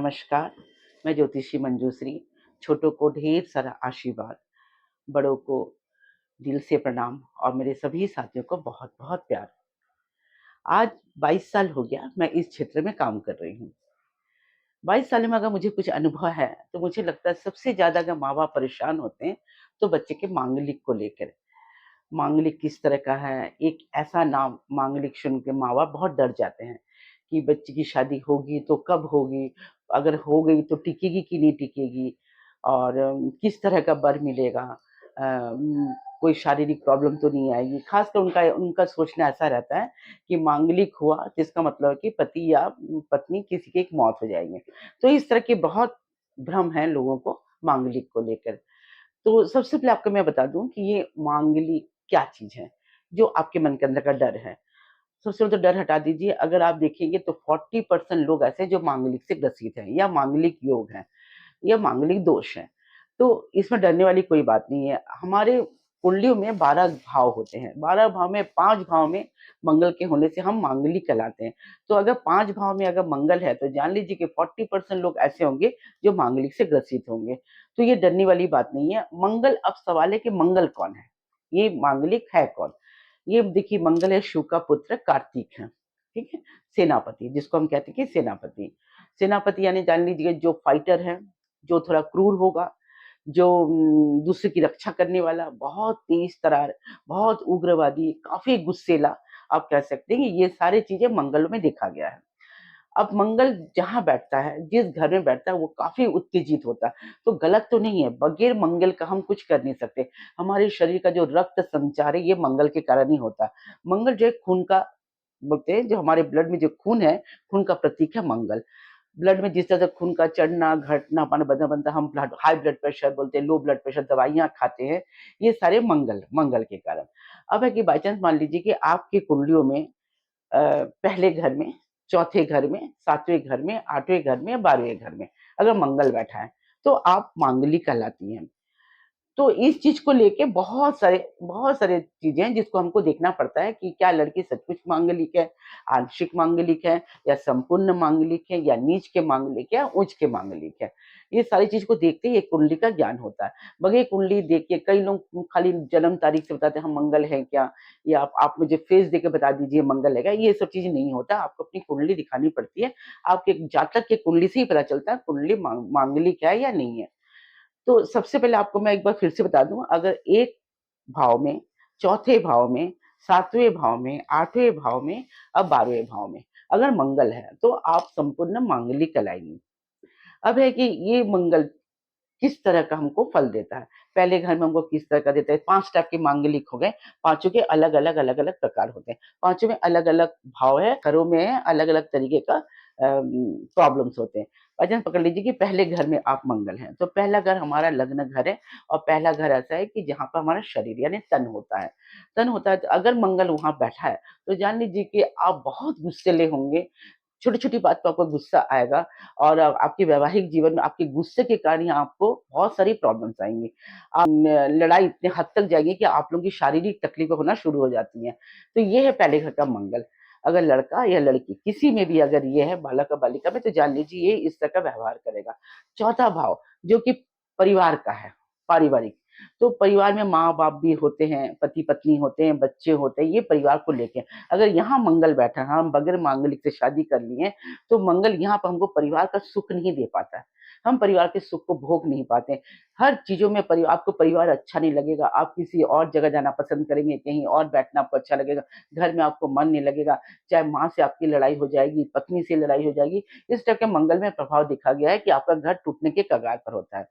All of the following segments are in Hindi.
नमस्कार, मैं ज्योतिषी मंजूश्री। छोटों को ढेर सारा आशीर्वाद, बड़ों को दिल से प्रणाम और मेरे सभी साथियों को बहुत-बहुत प्यार। आज 22 साल हो गया मैं इस क्षेत्र में काम कर रही हूँ। 22 साल में अगर मुझे कुछ अनुभव है, तो मुझे लगता है सबसे ज़्यादा अगर माँ-बाप परेशान होते हैं, तो बच्चे के मांगलिक को लेकर। मांगलिक किस तरह का है, एक ऐसा नाम मांगलिक सुन के माँ-बाप बहुत डर जाते हैं कि बच्चे की शादी होगी तो कब होगी? अगर हो गई तो टिकेगी कि नहीं टिकेगी? और किस तरह का वर मिलेगा? कोई शारीरिक प्रॉब्लम तो नहीं आएगी? ख़ासकर उनका उनका सोचना ऐसा रहता है कि मांगलिक हुआ तो इसका मतलब है कि पति या पत्नी किसी की एक मौत हो जाएगी। तो इस तरह के बहुत भ्रम हैं लोगों को मांगलिक को लेकर। तो सबसे पहले आपको मैं बता दूँ कि ये मांगलिक क्या चीज़ है, जो आपके मन के अंदर का डर है। सबसे पहले तो डर हटा दीजिए, अगर आप देखेंगे तो 40% लोग ऐसे हैं जो मांगलिक से ग्रसित हैं या मांगलिक योग हैं या मांगलिक दोष हैं। तो इसमें डरने वाली कोई बात नहीं है। हमारे कुंडलियों में 12 भाव होते हैं, 12 भाव में 5 भाव में मंगल के होने से हम मांगलिक कहलाते हैं। तो अगर 5 भाव में अगर मंगल है तो जान लीजिए कि 40% लोग ऐसे होंगे जो मांगलिक से ग्रसित होंगे। तो ये डरने वाली बात नहीं है। मंगल, अब सवाल है कि मंगल कौन है? ये मांगलिक है कौन? ये देखिए, मंगल है शिव का पुत्र कार्तिक है, ठीक है? सेनापति, जिसको हम कहते हैं कि सेनापति। सेनापति यानी जान लीजिए जो फाइटर है, जो थोड़ा क्रूर होगा, जो दूसरे की रक्षा करने वाला, बहुत तेज-तर्रार, बहुत उग्रवादी, काफ़ी गुस्सैला, आप कह सकते हैं कि ये सारी चीज़ें मंगल में देखा गया है। अब मंगल जहाँ बैठता है, जिस घर में बैठता है, वो काफ़ी उत्तेजित होता है, तो गलत तो नहीं है, बगैर मंगल का हम कुछ कर नहीं सकते। हमारे शरीर का जो रक्त संचार है, ये मंगल के कारण ही होता है। मंगल जो है खून का, बोलते हैं, जो हमारे ब्लड में जो खून है, खून का प्रतीक है मंगल। ब्लड में जिस तरह से खून का चढ़ना, घटना, हमारा बदन बनता है, हम ब्लड हाई ब्लड प्रेशर बोलते हैं, लो ब्लड प्रेशर, दवाइयाँ खाते हैं, ये सारे मंगल मंगल के कारण। अब है कि बाय चांस मान लीजिए कि आपकी कुंडलियों में पहले घर में, चौथे घर में, 7वें घर में, 8वें घर में या 12वें घर में अगर मंगल बैठा है, तो आप मांगलिक कहलाती हैं। तो इस चीज़ को लेके बहुत सारे चीज़ें हैं जिसको हमको देखना पड़ता है कि क्या लड़की सचमुच मांगलिक है, आंशिक मांगलिक है या संपूर्ण मांगलिक है या नीच के मांगलिक है या उच्च के मांगलिक है। ये सारी चीज़ को देखते ही एक कुंडली का ज्ञान होता है। बगैर कुंडली देख के कई लोग खाली जन्म तारीख से बताते हैं हम मंगल हैं क्या? या आप मुझे फेस देके बता दीजिए मंगल है क्या? ये सब चीज़ नहीं होता, आपको अपनी कुंडली दिखानी पड़ती है। आपके जातक के कुंडली से ही पता चलता है कुंडली मांगलिक है या नहीं है। तो सबसे पहले आपको मैं एक बार फिर से बता दूँ, अगर एक भाव में, चौथे भाव में, 7वें भाव में, 8वें भाव में और 12वें भाव में अगर मंगल है, तो आप संपूर्ण मांगलिक कहलाएँगी। अब है कि ये मंगल किस तरह का हमको फल देता है। पहले घर में हमको किस तरह का देता है, 5 टाइप के मांगलिक हो गए, पाँचों के अलग-अलग, अलग-अलग प्रकार होते हैं। पाँचों में अलग-अलग भाव है, घरों में अलग-अलग तरीके का प्रॉब्लम्स होते हैं। वजन पकड़ लीजिए कि पहले घर में आप मंगल हैं, तो पहला घर हमारा लग्न घर है और पहला घर ऐसा है कि जहाँ पे हमारा शरीर यानी तन होता है। तन होता है तो अगर मंगल वहाँ बैठा है, तो जान लीजिए कि आप बहुत गुस्सैले होंगे, छोटी-छोटी बात पे आपको गुस्सा आएगा और आपके वैवाहिक जीवन में आपके गुस्से के कारण ही आपको बहुत सारी प्रॉब्लम्स आएँगी। लड़ाई इतने हद तक जाएगी कि आप लोगों की शारीरिक तकलीफ़ें होना शुरू हो जाती हैं। तो ये है पहले घर का मंगल। अगर लड़का या लड़की किसी में भी अगर ये है बालक या बालिका में, तो जान लीजिए ये इस तरह का व्यवहार करेगा। चौथा भाव जो कि परिवार का है, पारिवारिक। तो परिवार में माँ-बाप भी होते हैं, पति-पत्नी होते हैं, बच्चे होते हैं, ये परिवार को लेके। अगर यहाँ मंगल बैठा है, हम बगैर मांगलिक से शादी कर लिए हैं, तो मंगल यहाँ पे हमको परिवार का सुख नहीं दे पाता है। हम परिवार के सुख को भोग नहीं पाते हैं। हर चीज़ों में आपको परिवार अच्छा नहीं लगेगा, आप किसी और जगह जाना पसंद करेंगे, कहीं और बैठना आपको अच्छा लगेगा, घर में आपको मन नहीं लगेगा, चाहे माँ से आपकी लड़ाई हो जाएगी, पत्नी से लड़ाई हो जाएगी। इस तरह के मंगल में प्रभाव देखा गया है कि आपका घर टूटने के कगार पर होता है।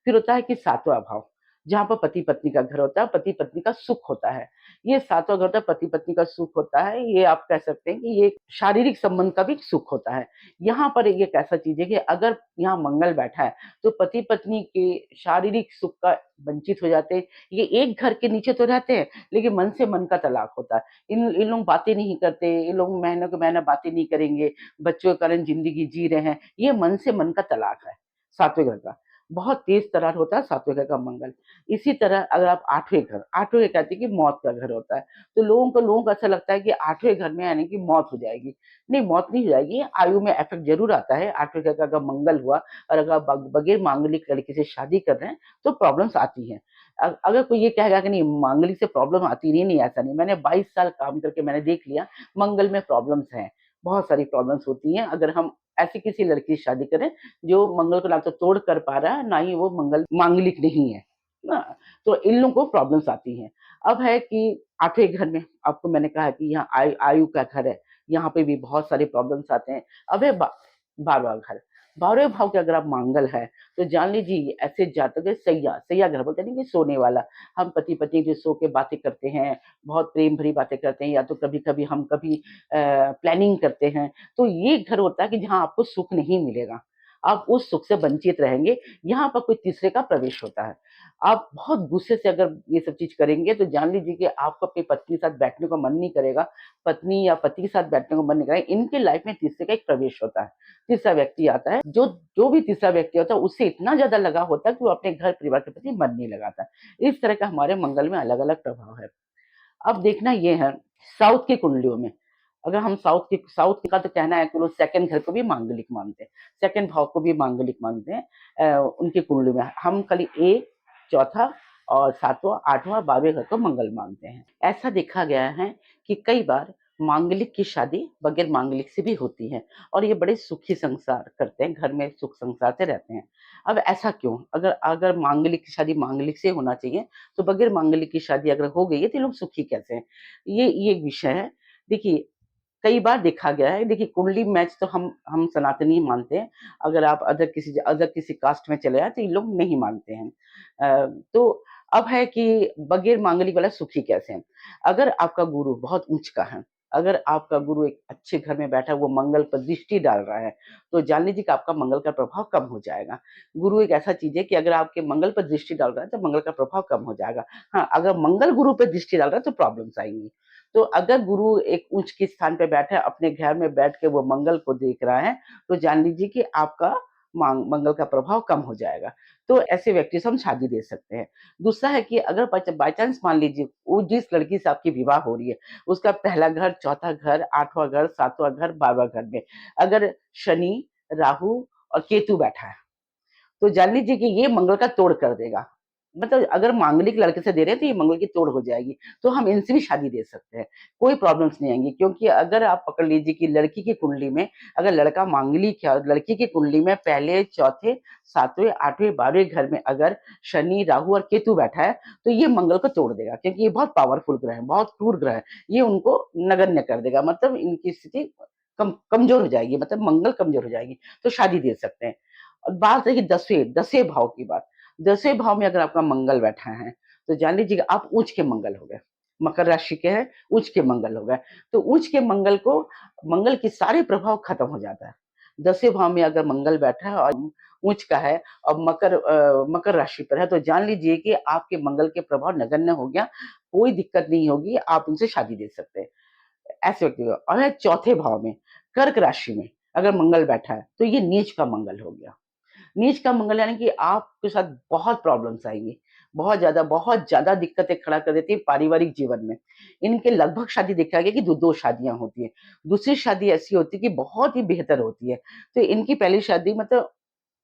फिर होता है कि 7वां भाव, जहाँ पर पति-पत्नी का घर होता है, पति-पत्नी का सुख होता है। ये 7वां घर होता है, पति-पत्नी का सुख होता है, ये आप कह सकते हैं कि ये शारीरिक संबंध का भी सुख होता है। यहाँ पर ये एक ऐसा चीज़ है कि अगर यहाँ मंगल बैठा है, तो पति-पत्नी के शारीरिक सुख का वंचित हो जाते हैं। ये एक घर के नीचे तो रहते हैं, लेकिन मन से मन का तलाक होता है। इन इन लोग बातें नहीं करते, ये लोग महीनों के महीना बातें नहीं करेंगे, बच्चों के कारण ज़िंदगी जी रहे हैं, ये मन से मन का तलाक है, 7वें घर का। बहुत तेज तरार होता है सातवें घर का मंगल। इसी तरह अगर आप आठवें घर कहते हैं कि मौत का घर होता है, तो लोगों को ऐसा लगता है कि आठवें घर में यानी कि मौत हो जाएगी। नहीं, मौत नहीं हो जाएगी, आयु में इफ़ेक्ट ज़रूर आता है। आठवें घर का अगर मंगल हुआ और अगर आप बगैर मांगलिक लड़की से शादी कर रहे हैं, तो प्रॉब्लम्स आती हैं। अगर कोई ये कहेगा कि नहीं मांगलिक से प्रॉब्लम आती नहीं, नहीं ऐसा नहीं। मैंने 22 साल काम करके मैंने देख लिया, मंगल में प्रॉब्लम्स हैं, बहुत सारी प्रॉब्लम्स होती हैं। अगर हम ऐसी किसी लड़की से शादी करें जो मंगल को ना तो तोड़ कर पा रहा है, ना ही वो मंगल मांगलिक नहीं है, ना? तो इन लोगों को प्रॉब्लम्स आती हैं। अब है कि आठवें घर में आपको मैंने कहा कि यहाँ आयु का घर है, यहाँ पे भी बहुत सारे प्रॉब्लम्स आते हैं। अब है 12वाँ घर, 12वें भाव के अगर आप मंगल है, तो जान लीजिए ऐसे जातक है सैया घर बोलते हैं ना कि सोने वाला। हम पति-पत्नी जो सो के बातें करते हैं, बहुत प्रेम भरी बातें करते हैं या तो कभी-कभी हम प्लानिंग करते हैं, तो ये घर होता है कि जहाँ आपको सुख नहीं मिलेगा। आप उस सुख से वंचित रहेंगे, यहाँ पर कोई तीसरे का प्रवेश होता है। आप बहुत गुस्से से अगर ये सब चीज़ करेंगे तो जान लीजिए कि आपको अपनी पत्नी के साथ बैठने को मन नहीं करेगा, पत्नी या पति के साथ बैठने को मन नहीं करेगा। इनके लाइफ में तीसरे का एक प्रवेश होता है। तीसरा व्यक्ति आता है, जो भी तीसरा व्यक्ति होता है उससे इतना ज़्यादा लगाव होता है कि वो अपने घर परिवार के प्रति मन नहीं लगाता। इस तरह का हमारे मंगल में अलग-अलग प्रभाव है। अब देखना ये है साउथ की कुंडलियों में, अगर हम साउथ का तो कहना है कि वो सेकंड घर को भी मांगलिक मानते हैं, सेकंड भाव को भी मांगलिक मानते हैं। उनकी कुंडली में हम खाली 1, चौथा और 7वाँ, 8वाँ, 12वें घर को मंगल मानते हैं। ऐसा देखा गया है कि कई बार मांगलिक की शादी बगैर मांगलिक से भी होती है और ये बड़े सुखी संसार करते हैं, घर में सुख संसार से रहते हैं। अब ऐसा क्यों? अगर अगर मांगलिक की शादी मांगलिक से होना चाहिए, तो बगैर मांगलिक की शादी अगर हो गई है तो ये लोग सुखी कैसे हैं? ये एक विषय है। देखिए, कई बार देखा गया है, देखिए कुंडली मैच तो हम सनातनी मानते हैं। अगर आप अदर किसी कास्ट में चले जाएँ तो ये लोग नहीं मानते हैं। तो अब है कि बगैर मांगलिक वाला सुखी कैसे हैं? अगर आपका गुरु बहुत उच्च का है, अगर आपका गुरु एक अच्छे घर में बैठा है, वो मंगल पर दृष्टि डाल रहा है, तो जान लीजिए कि आपका मंगल का प्रभाव कम हो जाएगा। गुरु एक ऐसा चीज़ है कि अगर आपके मंगल पर दृष्टि डाल रहा है, तो मंगल का प्रभाव कम हो जाएगा। हाँ, अगर मंगल गुरु पे दृष्टि डाल रहा है, तो प्रॉब्लम्स आएँगी। तो अगर गुरु एक उच्च के स्थान पे बैठा है, अपने घर में बैठ के वो मंगल को देख रहा है, तो जान लीजिए कि आपका मंगल का प्रभाव कम हो जाएगा। तो ऐसे व्यक्ति से हम शादी दे सकते हैं। दूसरा है कि अगर बाय चांस मान लीजिए वो जिस लड़की से आपकी विवाह हो रही है, उसका पहला घर, चौथा घर, 8वाँ घर, 7वाँ घर, 12वाँ घर में अगर शनि, राहु और केतु बैठा है, तो जान लीजिए कि ये मंगल का तोड़ कर देगा। मतलब अगर मांगलिक लड़के से दे रहे हैं तो ये मंगल की तोड़ हो जाएगी। तो हम इनसे भी शादी दे सकते हैं, कोई प्रॉब्लम्स नहीं आएँगी क्योंकि अगर आप पकड़ लीजिए कि लड़की की कुंडली में अगर लड़का मांगलिक है और लड़की की कुंडली में पहले, चौथे, 7वें, 8वें, 12वें घर में अगर शनि, राहु और केतु बैठा है, तो ये मंगल को तोड़ देगा क्योंकि ये बहुत पावरफुल ग्रह है, बहुत क्रूर ग्रह है। ये उनको नगण्य कर देगा मतलब इनकी स्थिति कमज़ोर हो जाएगी मतलब मंगल कमज़ोर हो जाएगी, तो शादी दे सकते हैं। और बात रही 10वें भाव की बात, 10वें भाव में अगर आपका मंगल बैठा है, तो जान लीजिए कि आप उच्च के मंगल हो गए। मकर राशि के हैं, उच्च के मंगल हो गए। तो उच्च के मंगल के सारे प्रभाव खत्म हो जाता है। 10वें भाव में अगर मंगल बैठा है और उच्च का है और मकर राशि पर है, तो जान लीजिए कि आपके मंगल के प्रभाव नगण्य हो गया, कोई दिक्कत नहीं होगी, आप उनसे शादी दे सकते हैं। ऐसे व्यक्ति को और है चौथे भाव में, कर्क राशि में अगर मंगल बैठा है, तो ये नीच का मंगल हो गया। नीच का मंगल यानी कि आपके साथ बहुत प्रॉब्लम्स आएँगी। बहुत ज़्यादा दिक्कतें खड़ा कर देती है पारिवारिक जीवन में। इनके लगभग शादी देखा गया कि 2-2 शादियाँ होती हैं। दूसरी शादी ऐसी होती है कि बहुत ही बेहतर होती है। तो इनकी पहली शादी मतलब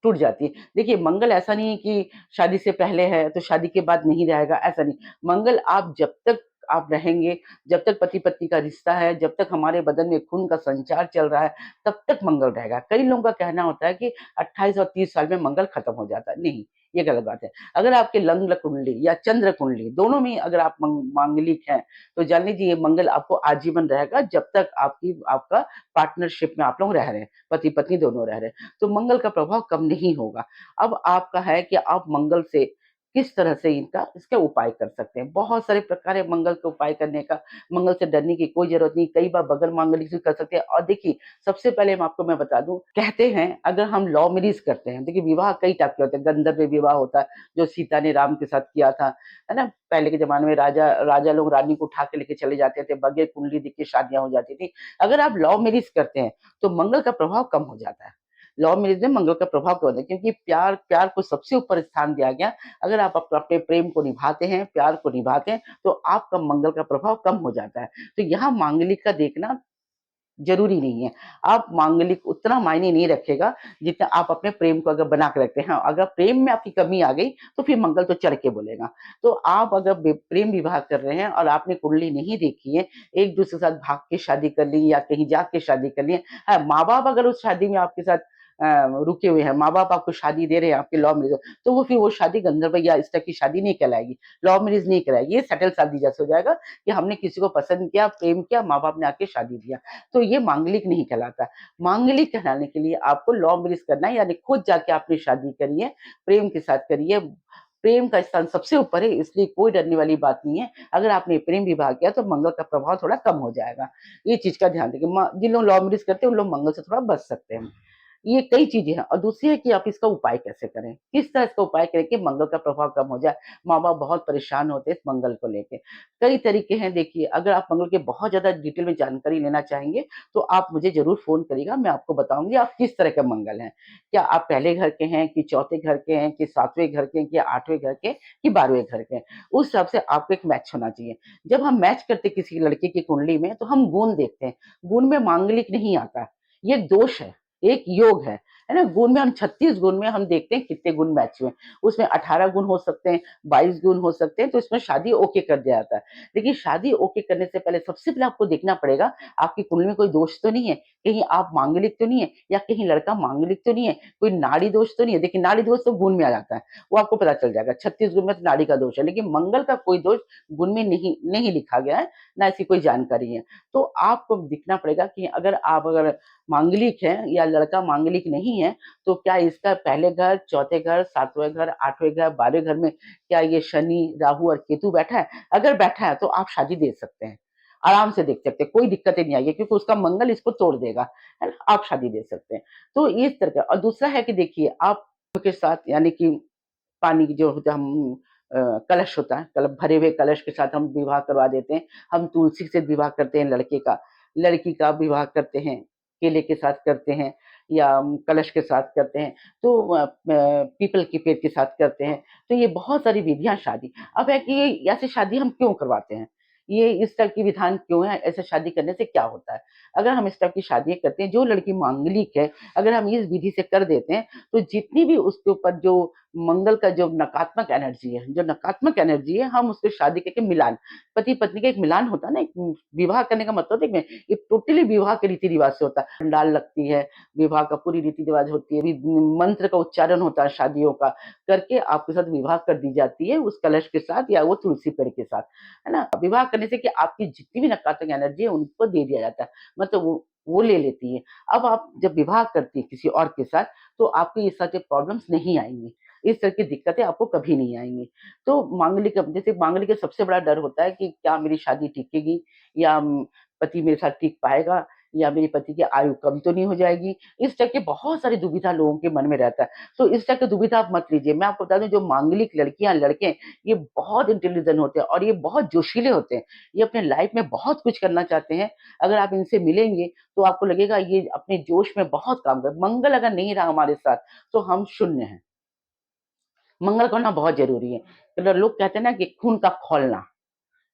टूट जाती है। देखिए मंगल ऐसा नहीं है कि शादी से पहले है तो शादी के बाद नहीं रहेगा, ऐसा नहीं। मंगल आप जब तक आप रहेंगे, जब तक पति-पत्नी का रिश्ता है, जब तक हमारे बदन में खून का संचार चल रहा है, तब तक मंगल रहेगा। कई लोगों का कहना होता है कि 28 और 30 साल में मंगल खत्म हो जाता है। नहीं, ये गलत बात है। अगर आपके लग्न कुंडली या चंद्र कुंडली दोनों में अगर आप मांगलिक हैं, तो जान लीजिए ये मंगल आपको आजीवन रहेगा जब तक आपका पार्टनरशिप में आप लोग रह रहे हैं, पति-पत्नी दोनों रह रहे हैं। तो मंगल का प्रभाव कम नहीं होगा। अब आपका है कि आप मंगल से किस तरह से इसका उपाय कर सकते हैं। बहुत सारे प्रकार है मंगल के उपाय करने का, मंगल से डरने की कोई ज़रूरत नहीं, कई बार बगैर मांगलिक से कर सकते हैं और देखिए, सबसे पहले मैं बता दूँ, कहते हैं अगर हम लव मैरिज करते हैं, देखिए विवाह कई टाइप के होते हैं, गंधर्व विवाह होता है, जो सीता ने राम के साथ किया था, है ना? पहले के ज़माने में राजा राजा लोग रानी को उठा के लेके चले जाते थे, बगैर कुंडली देख के शादियाँ हो जाती थी। अगर आप लव मैरिज करते हैं, तो मंगल का प्रभाव कम हो जाता है। लव मैरिज में मंगल का प्रभाव क्यों होता है? क्योंकि प्यार प्यार को सबसे ऊपर स्थान दिया गया। अगर आप अपने प्रेम को निभाते हैं, प्यार को निभाते हैं, तो आपका मंगल का प्रभाव कम हो जाता है। तो यहाँ मांगलिक का देखना ज़रूरी नहीं है। आप मांगलिक उतना मायने नहीं रखेगा, जितना आप अपने प्रेम को अगर बना के रखते हैं। हाँ, अगर प्रेम में आपकी कमी आ गई, तो फिर मंगल तो चढ़ के बोलेगा। तो आप अगर प्रेम विवाह कर रहे हैं और आपने कुंडली नहीं देखी है, एक-दूसरे के साथ भाग के शादी कर ली या कहीं जाके शादी कर ली है। हाँ, माँ-बाप अगर उस शादी में आपके साथ रुके हुए हैं, माँ-बाप आपको शादी दे रहे हैं, आपके लव मैरिज तो वो फिर वो शादी गंधर्व या इस टाइप की शादी नहीं कहलाएगी, लव मैरिज नहीं कहलाएगी। ये सेटल शादी जैसे हो जाएगा कि हमने किसी को पसंद किया, प्रेम किया, माँ-बाप ने आके शादी दिया। तो ये मांगलिक नहीं कहलाता। मांगलिक कहलाने के लिए आपको लव मैरिज करना है, यानी खुद जाके आपने शादी करी है, प्रेम के साथ करी है। प्रेम का स्थान सबसे ऊपर है, इसलिए कोई डरने वाली बात नहीं है। अगर आपने प्रेम विवाह किया तो मंगल का प्रभाव थोड़ा कम हो जाएगा। ये चीज़ का ध्यान रखें। जिन लोग लव मैरिज करते हैं, उन लोग मंगल से थोड़ा बच सकते हैं। ये कई चीज़ें हैं और दूसरी है कि आप इसका उपाय कैसे करें? किस तरह इसका उपाय करें कि मंगल का प्रभाव कम हो जाए? माँ-बाप बहुत परेशान होते हैं इस मंगल को लेके। कई तरीके हैं देखिए, अगर आप मंगल के बहुत ज़्यादा डिटेल में जानकारी लेना चाहेंगे, तो आप मुझे ज़रूर फ़ोन करिएगा, मैं आपको बताऊँगी आप किस तरह का मंगल हैं। क्या आप पहले घर के हैं कि चौथे घर के हैं कि 7वें घर के हैं कि 8वें घर के कि 12वें घर के हैं? उस हिसाब से आपको एक मैच होना चाहिए। जब हम मैच करते हैं किसी लड़के की कुंडली में, तो हम गुण देखते हैं। गुण में मांगलिक नहीं आता, ये दोष है, एक योग है ना? गुण में हम 36 गुण में हम देखते हैं कितने गुण मैच हुए। उसमें 18 गुण हो सकते हैं, 22 गुण हो सकते हैं, तो इसमें शादी ओके कर दिया जाता है। लेकिन शादी ओके करने से पहले सबसे पहले आपको देखना पड़ेगा, आपकी कुंडली में कोई दोष तो नहीं है, कहीं आप मांगलिक तो नहीं है या कहीं लड़का मांगलिक तो नहीं है, कोई नाड़ी दोष तो नहीं है। देखिए नाड़ी दोष तो गुण में आ जाता है, वो आपको पता चल जाएगा। 36 गुण में तो नाड़ी का दोष है, लेकिन मंगल का कोई दोष गुण में नहीं नहीं लिखा गया है, ना ऐसी कोई जानकारी है। तो आपको देखना पड़ेगा कि अगर मांगलिक है या लड़का मांगलिक नहीं है, तो क्या इसका पहले घर, चौथे घर, 7वें घर, 8वें घर, 12वें घर में क्या ये शनि, राहु और केतु बैठा है? अगर बैठा है तो आप शादी दे सकते हैं। आराम से देख सकते हैं, कोई दिक्कतें नहीं आएगी क्योंकि उसका मंगल इसको तोड़ देगा, है ना? आप शादी दे सकते हैं। तो इस तरह का और दूसरा है कि देखिए आप के साथ यानी कि पानी की जो होता है हम कलश होता है, भरे हुए कलश के साथ हम विवाह करवा देते हैं। हम तुलसी से विवाह करते हैं लड़के का, लड़की का विवाह करते हैं, केले के साथ करते हैं या कलश के साथ करते हैं, तो पीपल के पेड़ के साथ करते हैं। तो ये बहुत सारी विधियाँ शादी अब है कि ये ऐसे शादी हम क्यों करवाते हैं? ये इस तरह की विधान क्यों है? ऐसे शादी करने से क्या होता है? अगर हम इस तरह की शादियाँ करते हैं, जो लड़की मांगलिक है, अगर हम इस विधि से कर देते हैं, तो जितनी भी उसके ऊपर जो मंगल का जो नकारात्मक एनर्जी है, हम उसको शादी करके मिलान पति-पत्नी का एक मिलान होता है ना, एक विवाह करने का मतलब देखिए, ये टोटली विवाह के रीति-रिवाज से होता है। पंडाल लगती है, विवाह का पूरी रीति-रिवाज होती है, मंत्र का उच्चारण होता है शादियों का, करके आपके साथ विवाह कर दी जाती है उस कलश के साथ या वो तुलसी पेड़ के साथ, है ना? विवाह करने से कि आपकी जितनी भी नकारात्मक एनर्जी है, उनको दे दिया जाता है, मतलब वो ले लेती है। अब आप जब विवाह करती हैं किसी और के साथ, तो आपको ये सारी प्रॉब्लम्स नहीं आएँगी। इस तरह की दिक्कतें आपको कभी नहीं आएँगी। तो मांगलिक का सबसे बड़ा डर होता है कि क्या मेरी शादी टिकेगी या पति मेरे साथ टिक पाएगा या मेरे पति की आयु कम तो नहीं हो जाएगी? इस तरह की बहुत सारी दुविधा लोगों के मन में रहता है। तो इस तरह की दुविधा आप मत लीजिए। मैं आपको बता दूँ जो मांगलिक लड़कियाँ, लड़के हैं, ये बहुत इंटेलिजेंट होते हैं और ये बहुत जोशीले होते हैं। ये अपने लाइफ में बहुत कुछ करना चाहते हैं। अगर आप इनसे मिलेंगे तो आपको लगेगा ये अपने जोश में बहुत काम कर मंगल अगर नहीं रहा हमारे साथ, तो हम शून्य हैं। मंगल को होना बहुत ज़रूरी है। मतलब लोग कहते हैं ना कि खून का खौलना,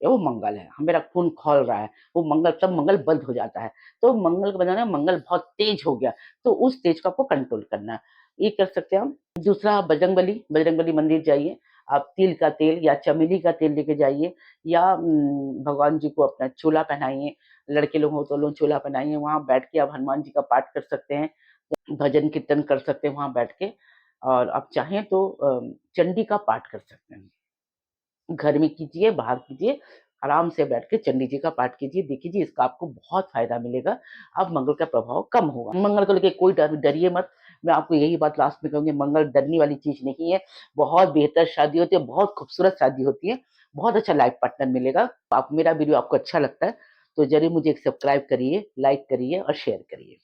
ये वो मंगल है। मेरा खून खौल रहा है, वो मंगल तब मंगल बंद हो जाता है। तो मंगल को बताना मंगल बहुत तेज हो गया, तो उस तेज को आपको कंट्रोल करना है। ये कर सकते हैं हम। दूसरा बजरंगबली मंदिर जाइए। आप तिल का तेल या चमेली का तेल लेके जाइए या भगवान जी को अपना चोला पहनाइए। लड़के लोग हो तो लोग चोला पहनाइए, वहाँ बैठ के आप हनुमान जी का पाठ कर सकते हैं। भजन कीर्तन कर सकते हैं वहाँ बैठ के और आप चाहें तो चंडी का पाठ कर सकते हैं। घर में कीजिए, बाहर कीजिए, आराम से बैठ के चंडी जी का पाठ कीजिए, देखिए जी इसका आपको बहुत फ़ायदा मिलेगा, अब मंगल का प्रभाव कम होगा। मंगल को लेके कोई डरिए मत, मैं आपको यही बात लास्ट में कहूँगी मंगल डरने वाली चीज़ नहीं है, बहुत बेहतर शादी होती है, बहुत खूबसूरत शादी होती है, बहुत अच्छा लाइफ़ पार्टनर मिलेगा। आप मेरा वीडियो आपको अच्छा लगता है, तो ज़रूर मुझे सब्सक्राइब करिए, लाइक करिए और शेयर करिए।